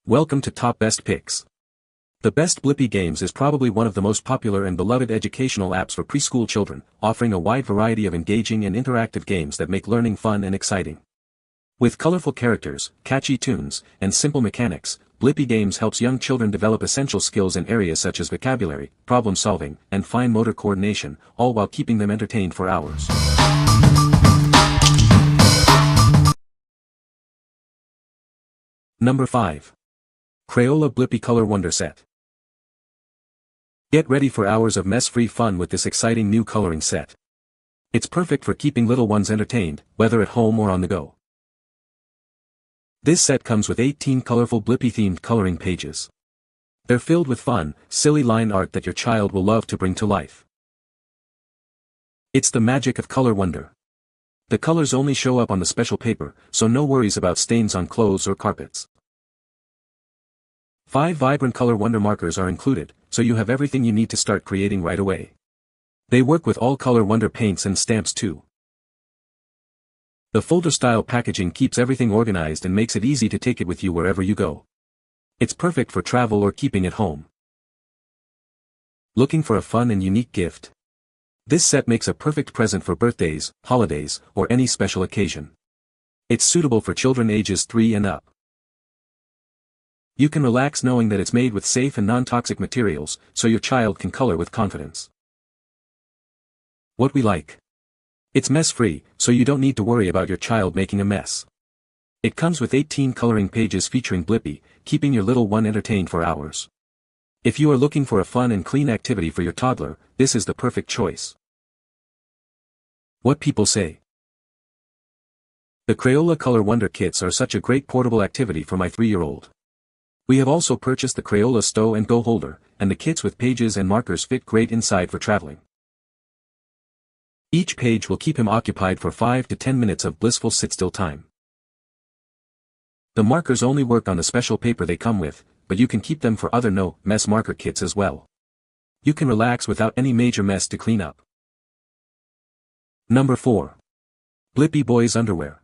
Welcome to Top Best Picks. The Best Blippi Games is probably one of the most popular and beloved educational apps for preschool children, offering a wide variety of engaging and interactive games that make learning fun and exciting. With colorful characters, catchy tunes, and simple mechanics, Blippi Games helps young children develop essential skills in areas such as vocabulary, problem solving, and fine motor coordination, all while keeping them entertained for hours. Number 5. Crayola Blippi Color Wonder Set. Get ready for hours of mess-free fun with this exciting new coloring set. It's perfect for keeping little ones entertained, whether at home or on the go. This set comes with 18 colorful Blippi-themed coloring pages. They're filled with fun, silly line art that your child will love to bring to life. It's the magic of color wonder. The colors only show up on the special paper, so no worries about stains on clothes or carpets. 5 vibrant color wonder markers are included, so you have everything you need to start creating right away. They work with all color wonder paints and stamps too. The folder-style packaging keeps everything organized and makes it easy to take it with you wherever you go. It's perfect for travel or keeping at home. Looking for a fun and unique gift? This set makes a perfect present for birthdays, holidays, or any special occasion. It's suitable for children ages 3 and up. You can relax knowing that it's made with safe and non-toxic materials, so your child can color with confidence. What we like. It's mess-free, so you don't need to worry about your child making a mess. It comes with 18 coloring pages featuring Blippi, keeping your little one entertained for hours. If you are looking for a fun and clean activity for your toddler, this is the perfect choice. What people say. The Crayola Color Wonder Kits are such a great portable activity for my 3-year-old. We have also purchased the Crayola Stow and Go holder, and the kits with pages and markers fit great inside for traveling. Each page will keep him occupied for 5 to 10 minutes of blissful sit-still time. The markers only work on the special paper they come with, but you can keep them for other no-mess marker kits as well. You can relax without any major mess to clean up. Number 4. Blippi Boys Underwear.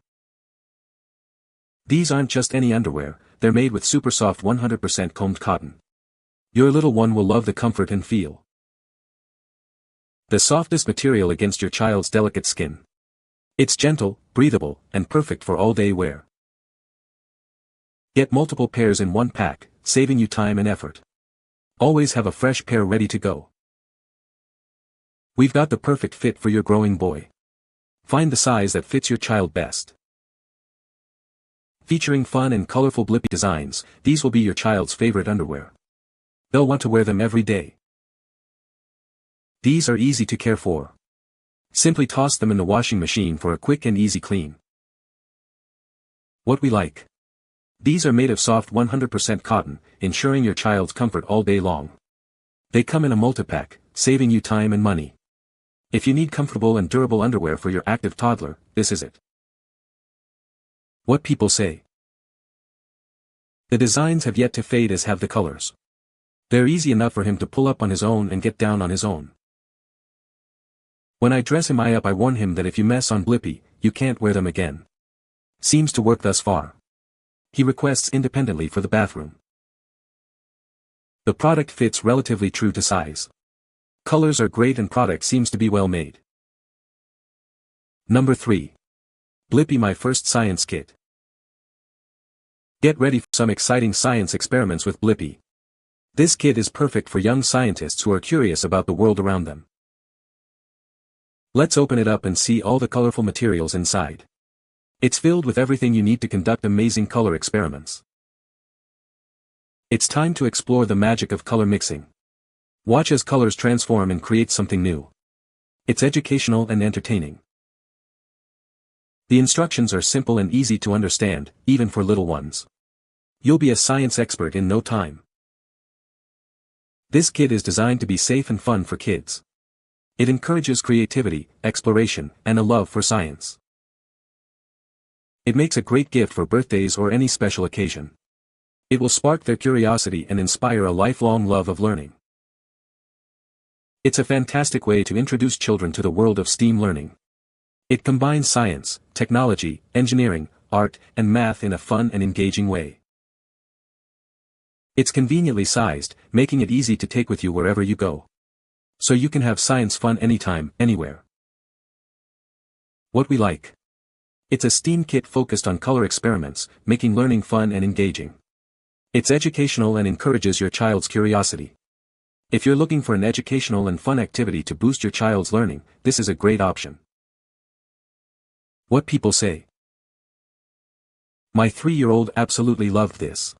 These aren't just any underwear, they're made with super soft 100% combed cotton. Your little one will love the comfort and feel. The softest material against your child's delicate skin. It's gentle, breathable, and perfect for all-day wear. Get multiple pairs in one pack, saving you time and effort. Always have a fresh pair ready to go. We've got the perfect fit for your growing boy. Find the size that fits your child best. Featuring fun and colorful Blippi designs, these will be your child's favorite underwear. They'll want to wear them every day. These are easy to care for. Simply toss them in the washing machine for a quick and easy clean. What we like. These are made of soft 100% cotton, ensuring your child's comfort all day long. They come in a multi-pack, saving you time and money. If you need comfortable and durable underwear for your active toddler, this is it. What people say. The designs have yet to fade as have the colors. They're easy enough for him to pull up on his own and get down on his own. When I dress him up I warn him that if you mess on Blippi, you can't wear them again. Seems to work thus far. He requests independently for the bathroom. The product fits relatively true to size. Colors are great and product seems to be well made. Number 3. Blippi My First Science Kit. Get ready for some exciting science experiments with Blippi. This kit is perfect for young scientists who are curious about the world around them. Let's open it up and see all the colorful materials inside. It's filled with everything you need to conduct amazing color experiments. It's time to explore the magic of color mixing. Watch as colors transform and create something new. It's educational and entertaining. The instructions are simple and easy to understand, even for little ones. You'll be a science expert in no time. This kit is designed to be safe and fun for kids. It encourages creativity, exploration, and a love for science. It makes a great gift for birthdays or any special occasion. It will spark their curiosity and inspire a lifelong love of learning. It's a fantastic way to introduce children to the world of STEAM learning. It combines science, technology, engineering, art, and math in a fun and engaging way. It's conveniently sized, making it easy to take with you wherever you go. So you can have science fun anytime, anywhere. What we like. It's a STEAM kit focused on color experiments, making learning fun and engaging. It's educational and encourages your child's curiosity. If you're looking for an educational and fun activity to boost your child's learning, this is a great option. What people say. My 3-year-old absolutely loved this.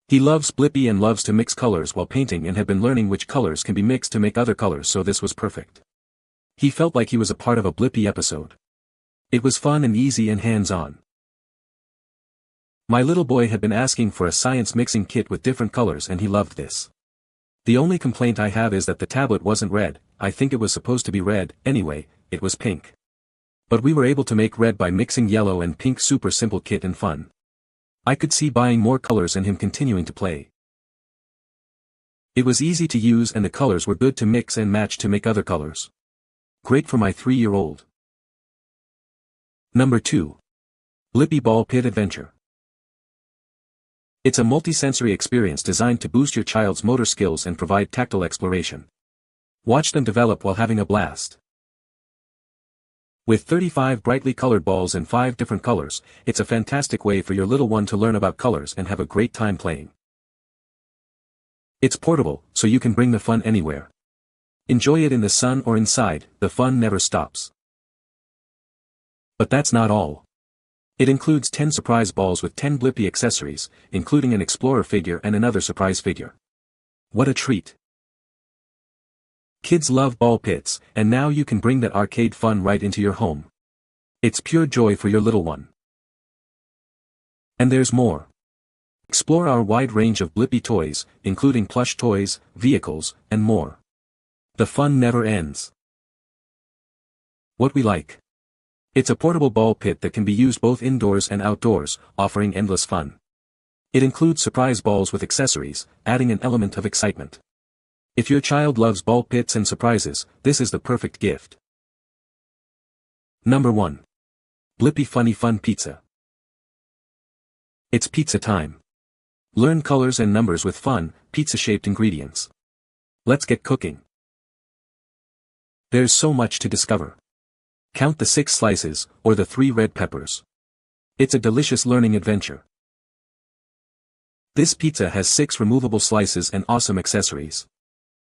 He loves Blippi and loves to mix colors while painting and had been learning which colors can be mixed to make other colors, so this was perfect. He felt like he was a part of a Blippi episode. It was fun and easy and hands-on. My little boy had been asking for a science mixing kit with different colors and he loved this. The only complaint I have is that the tablet wasn't red. I think it was supposed to be red, anyway, it was pink. But we were able to make red by mixing yellow and pink. Super simple kit and fun. I could see buying more colors and him continuing to play. It was easy to use and the colors were good to mix and match to make other colors. Great for my 3-year-old. Number 2. Blippi Ball Pit Adventure. It's a multi-sensory experience designed to boost your child's motor skills and provide tactile exploration. Watch them develop while having a blast. With 35 brightly colored balls in 5 different colors, it's a fantastic way for your little one to learn about colors and have a great time playing. It's portable, so you can bring the fun anywhere. Enjoy it in the sun or inside, the fun never stops. But that's not all. It includes 10 surprise balls with 10 Blippi accessories, including an explorer figure and another surprise figure. What a treat! Kids love ball pits, and now you can bring that arcade fun right into your home. It's pure joy for your little one. And there's more. Explore our wide range of Blippi toys, including plush toys, vehicles, and more. The fun never ends. What we like. It's a portable ball pit that can be used both indoors and outdoors, offering endless fun. It includes surprise balls with accessories, adding an element of excitement. If your child loves ball pits and surprises, this is the perfect gift. Number 1. Blippi Funny Fun Pizza. It's pizza time. Learn colors and numbers with fun, pizza-shaped ingredients. Let's get cooking. There's so much to discover. Count the 6 slices, or the 3 red peppers. It's a delicious learning adventure. This pizza has 6 removable slices and awesome accessories.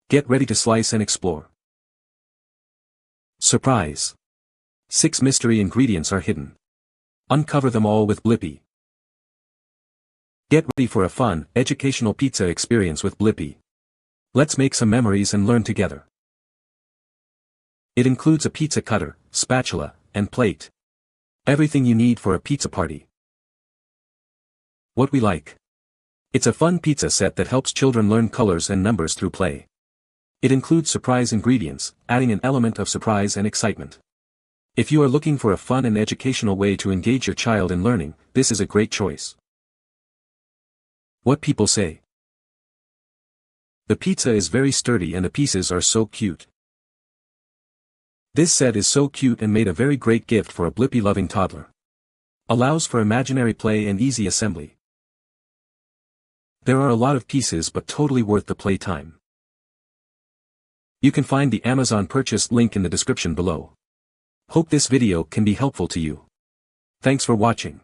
Get ready to slice and explore. Surprise! 6 mystery ingredients are hidden. Uncover them all with Blippi. Get ready for a fun, educational pizza experience with Blippi. Let's make some memories and learn together. It includes a pizza cutter, spatula, and plate. Everything you need for a pizza party. What we like. It's a fun pizza set that helps children learn colors and numbers through play. It includes surprise ingredients, adding an element of surprise and excitement. If you are looking for a fun and educational way to engage your child in learning, this is a great choice. What people say. The pizza is very sturdy and the pieces are so cute. This set is so cute and made a very great gift for a Blippi-loving toddler. Allows for imaginary play and easy assembly. There are a lot of pieces but totally worth the play time. You can find the Amazon purchase link in the description below. Hope this video can be helpful to you. Thanks for watching.